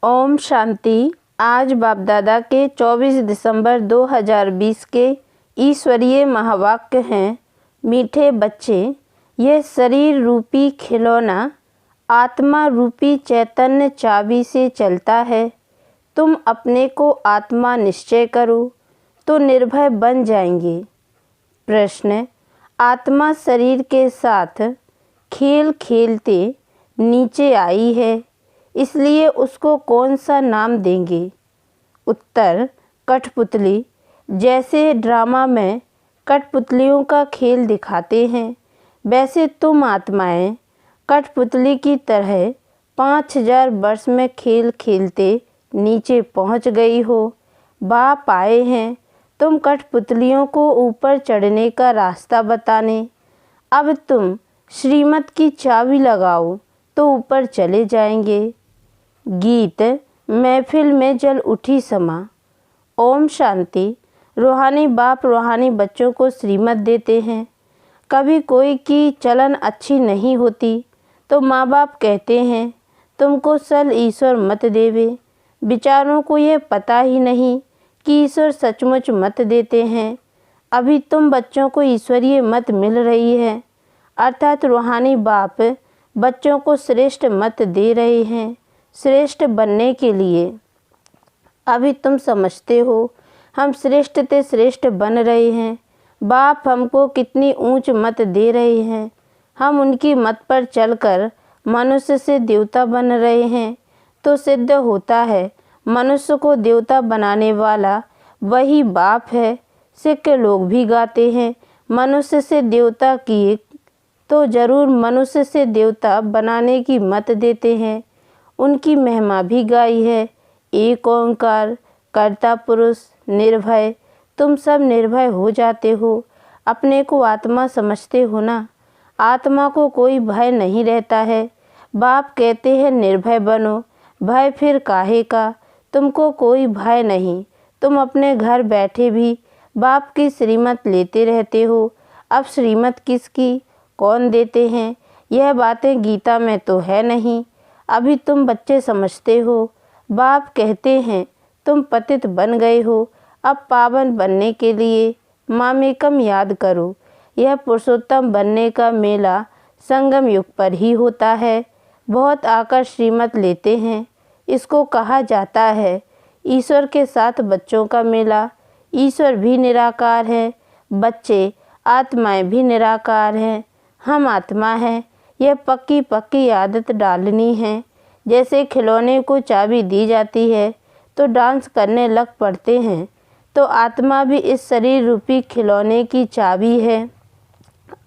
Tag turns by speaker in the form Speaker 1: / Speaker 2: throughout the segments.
Speaker 1: ओम शांति। आज बाप दादा के 24 दिसंबर 2020 के ईश्वरीय महावाक्य हैं। मीठे बच्चे, यह शरीर रूपी खिलौना आत्मा रूपी चैतन्य चाबी से चलता है। तुम अपने को आत्मा निश्चय करो तो निर्भय बन जाएंगे। प्रश्न: आत्मा शरीर के साथ खेल खेलते नीचे आई है, इसलिए उसको कौन सा नाम देंगे? उत्तर: कठपुतली। जैसे ड्रामा में कठपुतलियों का खेल दिखाते हैं, वैसे तुम आत्माएं कठपुतली की तरह 5000 वर्ष में खेल खेलते नीचे पहुंच गई हो। बाप आए हैं तुम कठपुतलियों को ऊपर चढ़ने का रास्ता बताने। अब तुम श्रीमत की चाबी लगाओ तो ऊपर चले जाएंगे। गीत महफिल में जल उठी समा। ओम शांति। रूहानी बाप रूहानी बच्चों को श्रीमत देते हैं। कभी कोई की चलन अच्छी नहीं होती तो माँ बाप कहते हैं तुमको सल ईश्वर मत देवे। विचारों को यह पता ही नहीं कि ईश्वर सचमुच मत देते हैं। अभी तुम बच्चों को ईश्वरीय मत मिल रही है, अर्थात रूहानी बाप बच्चों को श्रेष्ठ मत दे रहे हैं श्रेष्ठ बनने के लिए। अभी तुम समझते हो हम श्रेष्ठ ते श्रेष्ठ बन रहे हैं। बाप हमको कितनी ऊंच मत दे रहे हैं। हम उनकी मत पर चलकर मनुष्य से देवता बन रहे हैं। तो सिद्ध होता है मनुष्य को देवता बनाने वाला वही बाप है। सिख लोग भी गाते हैं मनुष्य से देवता किए, तो जरूर मनुष्य से देवता बनाने की मत देते हैं। उनकी महिमा भी गाई है। एक ओंकार कर्ता पुरुष निर्भय। तुम सब निर्भय हो जाते हो। अपने को आत्मा समझते हो ना। आत्मा को कोई भय नहीं रहता है। बाप कहते हैं निर्भय बनो। भय फिर काहे का? तुमको कोई भय नहीं। तुम अपने घर बैठे भी बाप की श्रीमत लेते रहते हो। अब श्रीमत किसकी, कौन देते हैं? यह बातें गीता में तो है नहीं। अभी तुम बच्चे समझते हो। बाप कहते हैं तुम पतित बन गए हो। अब पावन बनने के लिए मामेकम याद करो। यह पुरुषोत्तम बनने का मेला संगम युग पर ही होता है। बहुत आकर श्रीमत लेते हैं। इसको कहा जाता है ईश्वर के साथ बच्चों का मेला। ईश्वर भी निराकार है, बच्चे आत्माएं भी निराकार हैं। हम आत्मा हैं। यह पक्की पक्की आदत डालनी है। जैसे खिलौने को चाबी दी जाती है तो डांस करने लग पड़ते हैं, तो आत्मा भी इस शरीर रूपी खिलौने की चाबी है।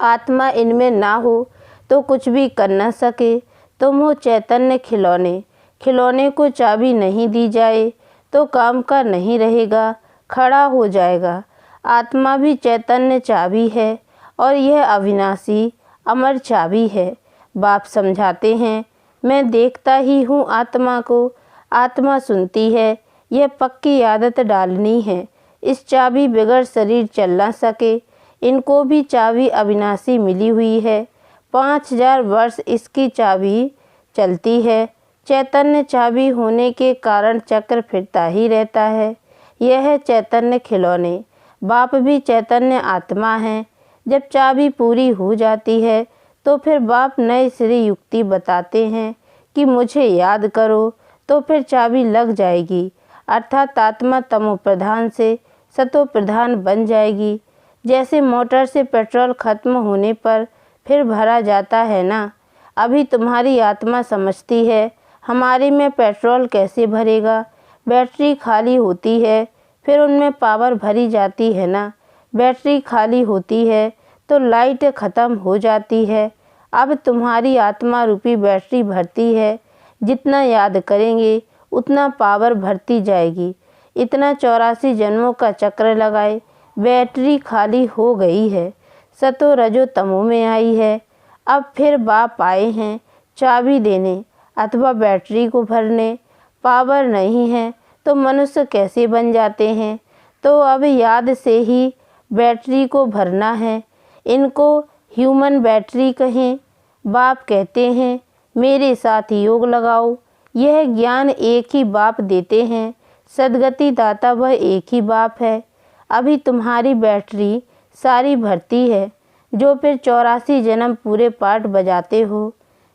Speaker 1: आत्मा इनमें ना हो तो कुछ भी कर न सके। तुम हो चैतन्य खिलौने। खिलौने को चाबी नहीं दी जाए तो काम का नहीं रहेगा, खड़ा हो जाएगा। आत्मा भी चैतन्य चाबी है और यह अविनाशी अमर चाबी है। बाप समझाते हैं मैं देखता ही हूँ आत्मा को। आत्मा सुनती है। यह पक्की आदत डालनी है। इस चाबी बगैर शरीर चल ना सके। इनको भी चाबी अविनाशी मिली हुई है। 5000 वर्ष इसकी चाबी चलती है। चैतन्य चाबी होने के कारण चक्र फिरता ही रहता है। यह है चैतन्य खिलौने। बाप भी चैतन्य आत्मा है। जब चाबी पूरी हो जाती है तो फिर बाप नए सिरे युक्ति बताते हैं कि मुझे याद करो, तो फिर चाबी लग जाएगी। अर्थात आत्मा तमो प्रधान से सतो प्रधान बन जाएगी। जैसे मोटर से पेट्रोल खत्म होने पर फिर भरा जाता है ना। अभी तुम्हारी आत्मा समझती है हमारे में पेट्रोल कैसे भरेगा। बैटरी खाली होती है फिर उनमें पावर भरी जाती है ना। बैटरी खाली होती है तो लाइट ख़त्म हो जाती है। अब तुम्हारी आत्मा रूपी बैटरी भरती है। जितना याद करेंगे उतना पावर भरती जाएगी। इतना 84 जन्मों का चक्र लगाए बैटरी खाली हो गई है। सतो रजो तमो में आई है। अब फिर बाप आए हैं चाबी देने अथवा बैटरी को भरने। पावर नहीं है तो मनुष्य कैसे बन जाते हैं? तो अब याद से ही बैटरी को भरना है। इनको ह्यूमन बैटरी कहें। बाप कहते हैं मेरे साथ योग लगाओ। यह ज्ञान एक ही बाप देते हैं, सद्गति दाता वह एक ही बाप है। अभी तुम्हारी बैटरी सारी भरती है, जो फिर 84 जन्म पूरे पार्ट बजाते हो।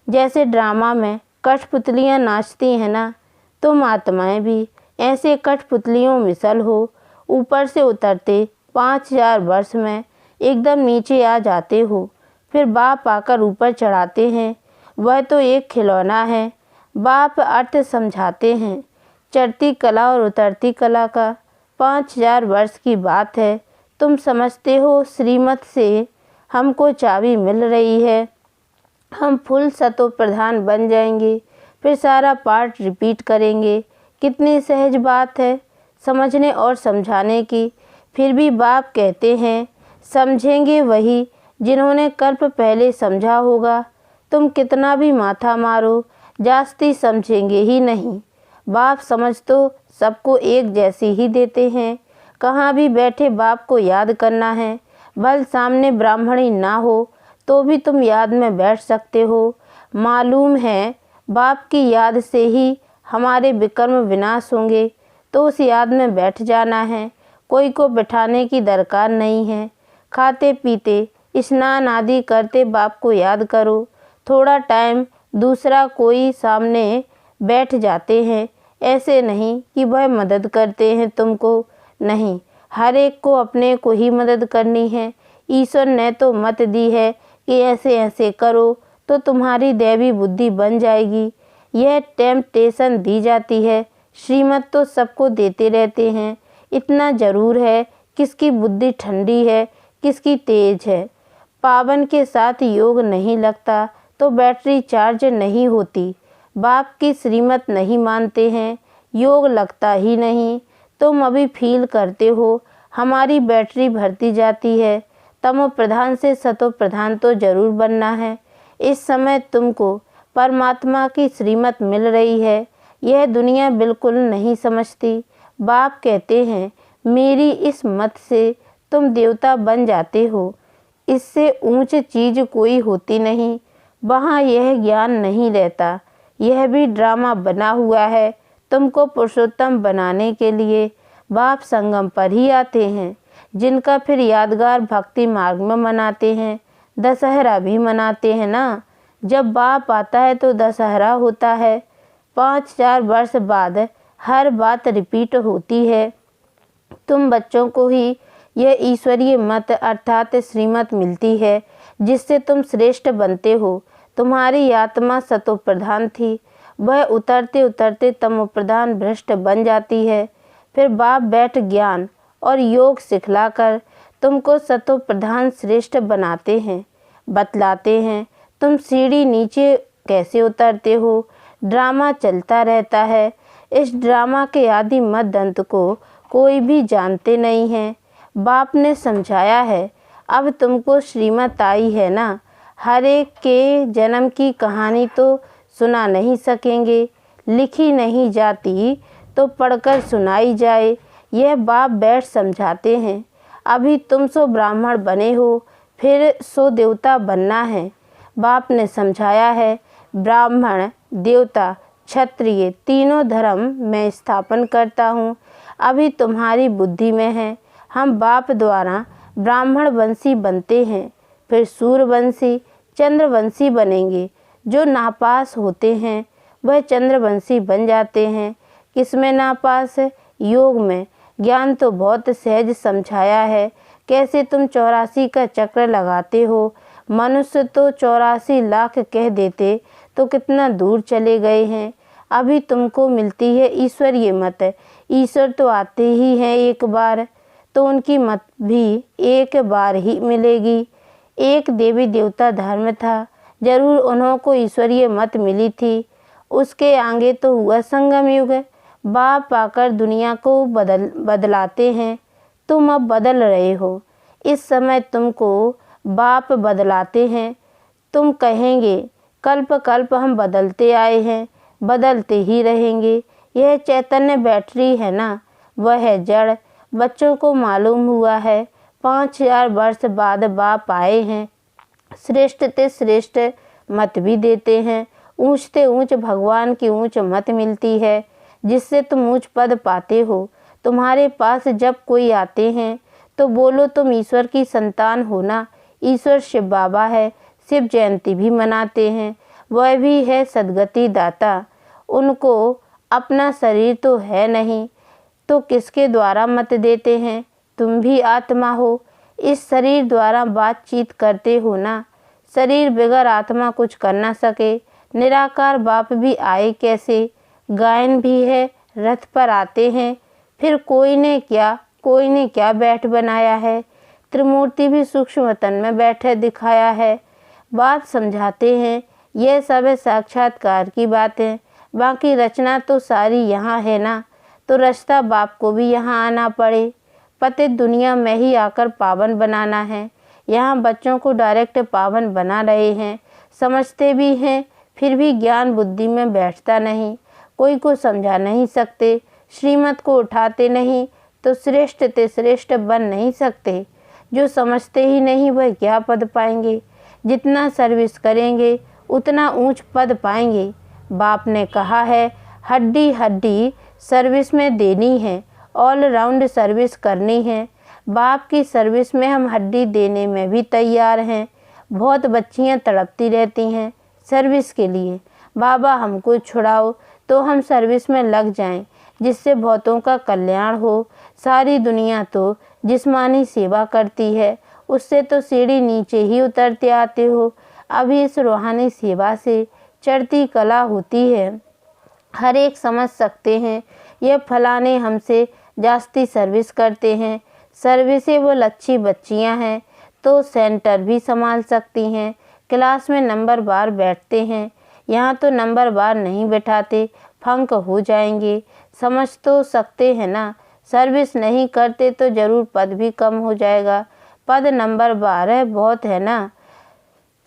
Speaker 1: जैसे ड्रामा में कठपुतलियाँ नाचती हैं ना, तुम आत्माएं भी ऐसे कठपुतलियों मिसल हो। ऊपर से उतरते 5000 वर्ष में एकदम नीचे आ जाते हो, फिर बाप आकर ऊपर चढ़ाते हैं। वह तो एक खिलौना है। बाप अर्थ समझाते हैं। चढ़ती कला और उतरती कला का 5000 वर्ष की बात है। तुम समझते हो श्रीमत से हमको चाबी मिल रही है, हम फुल सतो प्रधान बन जाएंगे, फिर सारा पार्ट रिपीट करेंगे। कितनी सहज बात है समझने और समझाने की। फिर भी बाप कहते हैं समझेंगे वही जिन्होंने कल्प पहले समझा होगा। तुम कितना भी माथा मारो, जास्ती समझेंगे ही नहीं। बाप समझ तो सबको एक जैसी ही देते हैं। कहाँ भी बैठे बाप को याद करना है। भल सामने ब्राह्मणी ना हो तो भी तुम याद में बैठ सकते हो। मालूम है बाप की याद से ही हमारे विकर्म विनाश होंगे, तो उस याद में बैठ जाना है। कोई को बिठाने की दरकार नहीं है। खाते पीते स्नान आदि करते बाप को याद करो। थोड़ा टाइम दूसरा कोई सामने बैठ जाते हैं, ऐसे नहीं कि वह मदद करते हैं तुमको, नहीं, हर एक को अपने को ही मदद करनी है। ईश्वर ने तो मत दी है कि ऐसे ऐसे करो तो तुम्हारी दैवी बुद्धि बन जाएगी। यह टेम्पटेशन दी जाती है। श्रीमत तो सबको देते रहते हैं। इतना जरूर है किसकी बुद्धि ठंडी है, किसकी तेज है। पावन के साथ योग नहीं लगता तो बैटरी चार्ज नहीं होती। बाप की श्रीमत नहीं मानते हैं, योग लगता ही नहीं। तुम अभी फील करते हो हमारी बैटरी भरती जाती है। तमो प्रधान से सतो प्रधान तो जरूर बनना है। इस समय तुमको परमात्मा की श्रीमत मिल रही है। यह दुनिया बिल्कुल नहीं समझती। बाप कहते हैं मेरी इस मत से तुम देवता बन जाते हो। इससे ऊंच चीज कोई होती नहीं। वहाँ यह ज्ञान नहीं रहता। यह भी ड्रामा बना हुआ है तुमको पुरुषोत्तम बनाने के लिए। बाप संगम पर ही आते हैं, जिनका फिर यादगार भक्ति मार्ग में मनाते हैं। दशहरा भी मनाते हैं ना। जब बाप आता है तो दशहरा होता है। 5000 वर्ष बाद हर बात रिपीट होती है। तुम बच्चों को ही यह ईश्वरीय मत अर्थात श्रीमत मिलती है, जिससे तुम श्रेष्ठ बनते हो। तुम्हारी आत्मा सतो प्रधान थी, वह उतरते उतरते तमो प्रधान भ्रष्ट बन जाती है। फिर बाप बैठ ज्ञान और योग सिखलाकर तुमको सतो प्रधान श्रेष्ठ बनाते हैं, बतलाते हैं तुम सीढ़ी नीचे कैसे उतरते हो। ड्रामा चलता रहता है। इस ड्रामा के आदि मध्य अंत को कोई भी जानते नहीं है। बाप ने समझाया है। अब तुमको श्रीमत आई है ना। हर एक के जन्म की कहानी तो सुना नहीं सकेंगे, लिखी नहीं जाती तो पढ़कर सुनाई जाए। यह बाप बैठ समझाते हैं। अभी तुम सो ब्राह्मण बने हो, फिर सो देवता बनना है। बाप ने समझाया है ब्राह्मण, देवता, क्षत्रिय तीनों धर्म मैं स्थापन करता हूँ। अभी तुम्हारी बुद्धि में है। हम बाप द्वारा ब्राह्मण वंशी बनते हैं, फिर सूर्यवंशी, चंद्रवंशी बनेंगे। जो नापास होते हैं वह चंद्रवंशी बन जाते हैं। किसमें नापास है? योग में। ज्ञान तो बहुत सहज समझाया है। कैसे तुम 84 का चक्र लगाते हो। मनुष्य तो 84 लाख कह देते तो कितना दूर चले गए हैं। अभी तुमको मिलती है ईश्वरीय मत। ईश्वर तो आते ही हैं एक बार, तो उनकी मत भी एक बार ही मिलेगी। एक देवी देवता धर्म था, जरूर उन्हों को ईश्वरीय मत मिली थी। उसके आगे तो हुआ संगम युग। बाप आकर दुनिया को बदलाते हैं। तुम अब बदल रहे हो। इस समय तुमको बाप बदलाते हैं। तुम कहेंगे कल्प कल्प हम बदलते आए हैं, बदलते ही रहेंगे। यह चैतन्य बैटरी है ना, वह है जड़। बच्चों को मालूम हुआ है 5000 वर्ष बाद बाप आए हैं। श्रेष्ठ ते श्रेष्ठ मत भी देते हैं। ऊंचते ऊंच भगवान की ऊंच मत मिलती है, जिससे तुम ऊंच पद पाते हो। तुम्हारे पास जब कोई आते हैं तो बोलो तुम ईश्वर की संतान हो ना। ईश्वर शिव बाबा है, शिव जयंती भी मनाते हैं, वह भी है सद्गति दाता। उनको अपना शरीर तो है नहीं, तो किसके द्वारा मत देते हैं। तुम भी आत्मा हो, इस शरीर द्वारा बातचीत करते हो ना। शरीर बगैर आत्मा कुछ कर ना सके। निराकार बाप भी आए कैसे। गायन भी है, रथ पर आते हैं, फिर कोई ने क्या बैठ बनाया है। त्रिमूर्ति भी सूक्ष्म तन में बैठे दिखाया है। बात समझाते हैं, यह सब साक्षात्कार की बातें, बाकी रचना तो सारी यहाँ है ना। तो रचता बाप को भी यहाँ आना पड़े। पतित दुनिया में ही आकर पावन बनाना है। यहाँ बच्चों को डायरेक्ट पावन बना रहे हैं, समझते भी हैं, फिर भी ज्ञान बुद्धि में बैठता नहीं। कोई को समझा नहीं सकते, श्रीमत को उठाते नहीं, तो श्रेष्ठ ते श्रेष्ठ बन नहीं सकते। जो समझते ही नहीं वह क्या पद पाएंगे। जितना सर्विस करेंगे उतना ऊंच पद पाएंगे। बाप ने कहा है हड्डी हड्डी सर्विस में देनी है, ऑल राउंड सर्विस करनी है। बाप की सर्विस में हम हड्डी देने में भी तैयार हैं। बहुत बच्चियां तड़पती रहती हैं सर्विस के लिए, बाबा हमको छुड़ाओ, तो हम सर्विस में लग जाएं, जिससे बहुतों का कल्याण हो। सारी दुनिया तो जिस्मानी सेवा करती है, उससे तो सीढ़ी नीचे ही उतरते आते हो। अभी इस रूहानी सेवा से चढ़ती कला होती है। हर एक समझ सकते हैं ये फलाने हमसे जास्ती सर्विस करते हैं। सर्विसें वो लच्छी बच्चियां हैं तो सेंटर भी संभाल सकती हैं। क्लास में नंबर बार बैठते हैं, यहाँ तो नंबर बार नहीं बैठाते, फंक हो जाएंगे। समझ तो सकते हैं ना, सर्विस नहीं करते तो ज़रूर पद भी कम हो जाएगा। पद नंबर 12 बहुत है ना,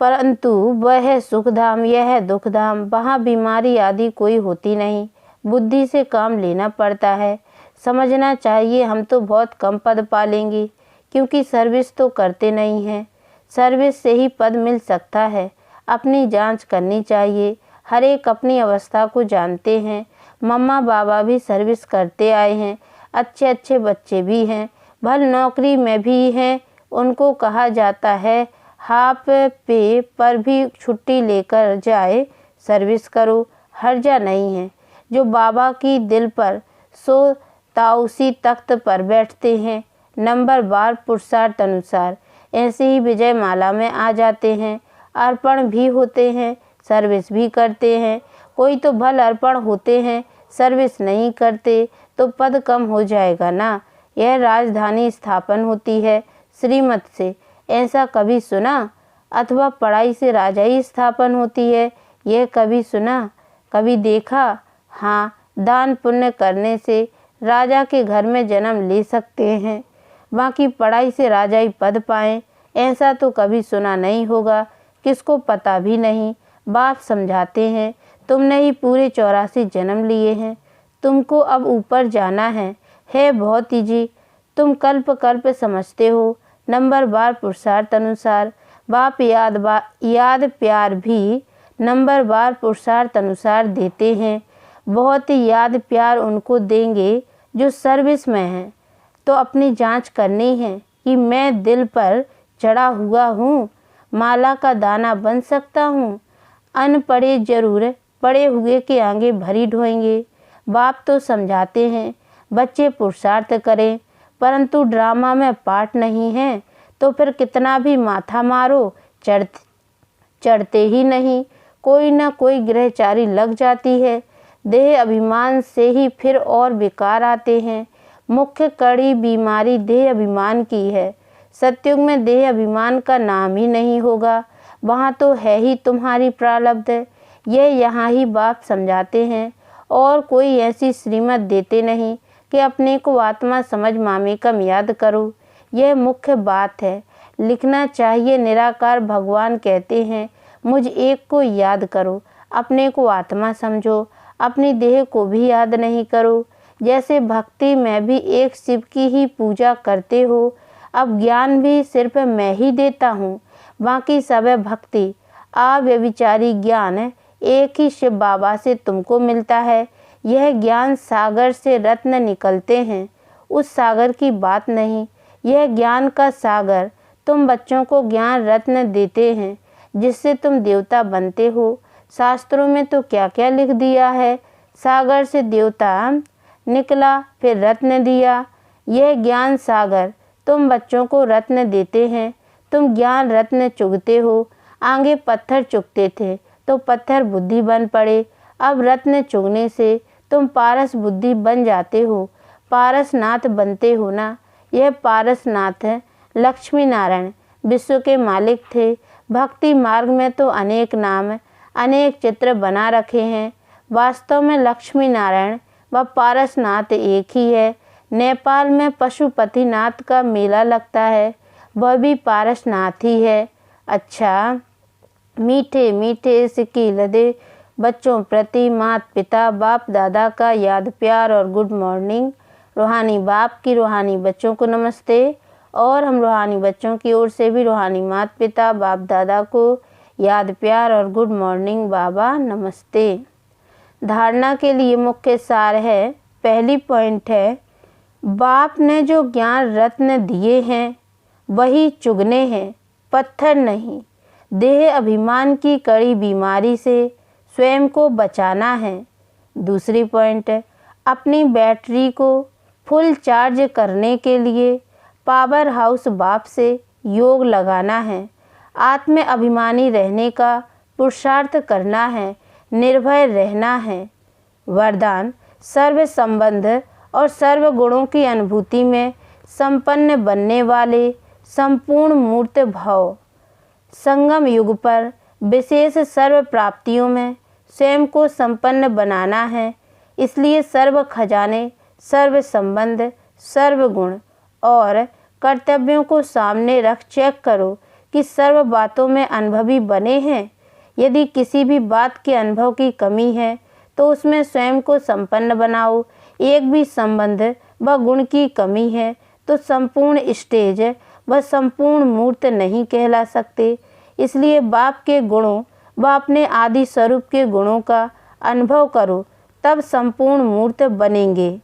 Speaker 1: परंतु वह है सुखधाम, यह है दुखधाम। वहाँ बीमारी आदि कोई होती नहीं, बुद्धि से काम लेना पड़ता है। समझना चाहिए हम तो बहुत कम पद पालेंगे, क्योंकि सर्विस तो करते नहीं हैं। सर्विस से ही पद मिल सकता है। अपनी जांच करनी चाहिए। हर एक अपनी अवस्था को जानते हैं। मम्मा बाबा भी सर्विस करते आए हैं, अच्छे अच्छे बच्चे भी हैं, भल नौकरी में भी हैं। उनको कहा जाता है हाफ पे पर भी छुट्टी लेकर जाए, सर्विस करो, हर्जा नहीं है। जो बाबा की दिल पर सो ताउसी तख्त पर बैठते हैं, नंबर बार पुरुषार्थ अनुसार ऐसे ही विजय माला में आ जाते हैं। अर्पण भी होते हैं, सर्विस भी करते हैं। कोई तो भल अर्पण होते हैं, सर्विस नहीं करते, तो पद कम हो जाएगा ना। यह राजधानी स्थापन होती है श्रीमत से, ऐसा कभी सुना? अथवा पढ़ाई से राजाई स्थापन होती है, यह कभी सुना, कभी देखा? हाँ, दान पुण्य करने से राजा के घर में जन्म ले सकते हैं, बाकी पढ़ाई से राजाई पद पाएं, ऐसा तो कभी सुना नहीं होगा, किसको पता भी नहीं। बाप समझाते हैं तुमने ही पूरे 84 जन्म लिए हैं, तुमको अब ऊपर जाना है बहुत ईजी। तुम कल्प कल्प समझते हो, नंबर बार पुरुषार्थ अनुसार। बाप याद प्यार भी नंबर बार पुरुषार्थ अनुसार देते हैं। बहुत ही याद प्यार उनको देंगे जो सर्विस में हैं। तो अपनी जांच करनी है कि मैं दिल पर चढ़ा हुआ हूँ, माला का दाना बन सकता हूँ। अनपढ़े जरूर पढ़े हुए के आगे भरी ढोएंगे। बाप तो समझाते हैं बच्चे पुरुषार्थ करें, परंतु ड्रामा में पार्ट नहीं है, तो फिर कितना भी माथा मारो चढ़ते ही नहीं। कोई ना कोई ग्रहचारी लग जाती है। देह अभिमान से ही फिर और विकार आते हैं। मुख्य कड़ी बीमारी देह अभिमान की है। सतयुग में देह अभिमान का नाम ही नहीं होगा, वहाँ तो है ही तुम्हारी प्रारब्ध। यह यहाँ ही बाप समझाते हैं, और कोई ऐसी श्रीमत देते नहीं कि अपने को आत्मा समझ मामे कम याद करो। यह मुख्य बात है। लिखना चाहिए निराकार भगवान कहते हैं मुझ एक को याद करो, अपने को आत्मा समझो, अपनी देह को भी याद नहीं करो। जैसे भक्ति में भी एक शिव की ही पूजा करते हो, अब ज्ञान भी सिर्फ मैं ही देता हूँ, बाकी सब है भक्ति। अव्यभिचारी ज्ञान एक ही शिव बाबा से तुमको मिलता है। यह ज्ञान सागर से रत्न निकलते हैं, उस सागर की बात नहीं। यह ज्ञान का सागर तुम बच्चों को ज्ञान रत्न देते हैं, जिससे तुम देवता बनते हो। शास्त्रों में तो क्या क्या लिख दिया है। सागर से देवता निकला, फिर रत्न दिया। यह ज्ञान सागर तुम बच्चों को रत्न देते हैं। तुम ज्ञान रत्न चुगते हो। आगे पत्थर चुगते थे तो पत्थर बुद्धि बन पड़े। अब रत्न चुगने से तुम पारस बुद्धि बन जाते हो, पारसनाथ बनते हो ना। यह पारसनाथ लक्ष्मी नारायण विश्व के मालिक थे। भक्ति मार्ग में तो अनेक नाम, अनेक चित्र बना रखे हैं। वास्तव में लक्ष्मी नारायण व पारसनाथ एक ही है। नेपाल में पशुपतिनाथ का मेला लगता है, वह भी पारसनाथ ही है। अच्छा, मीठे मीठे इसकी लदे बच्चों प्रति माता पिता बाप दादा का याद प्यार और गुड मॉर्निंग। रूहानी बाप की रूहानी बच्चों को नमस्ते, और हम रूहानी बच्चों की ओर से भी रूहानी माता पिता बाप दादा को याद प्यार और गुड मॉर्निंग बाबा नमस्ते। धारणा के लिए मुख्य सार है, पहली पॉइंट है, बाप ने जो ज्ञान रत्न दिए हैं वही चुगने हैं, पत्थर नहीं। देह अभिमान की कड़ी बीमारी से स्वयं को बचाना है। दूसरी पॉइंट है, अपनी बैटरी को फुल चार्ज करने के लिए पावर हाउस बाप से योग लगाना है। आत्म अभिमानी रहने का पुरुषार्थ करना है, निर्भय रहना है। वरदान, सर्व संबंध और सर्व गुणों की अनुभूति में संपन्न बनने वाले संपूर्ण मूर्त भाव। संगम युग पर विशेष सर्व प्राप्तियों में स्वयं को संपन्न बनाना है। इसलिए सर्व खजाने, सर्व संबंध, सर्व गुण और कर्तव्यों को सामने रख चेक करो कि सर्व बातों में अनुभवी बने हैं। यदि किसी भी बात के अनुभव की कमी है तो उसमें स्वयं को संपन्न बनाओ। एक भी संबंध व गुण की कमी है तो संपूर्ण स्टेज व संपूर्ण मूर्त नहीं कहला सकते। इसलिए बाप के गुणों व अपने आदि स्वरूप के गुणों का अनुभव करो, तब संपूर्ण मूर्त बनेंगे।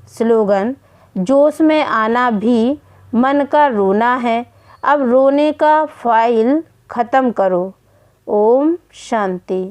Speaker 1: स्लोगन, जोश में आना भी मन का रोना है, अब रोने का फाइल खत्म करो। ओम शांति।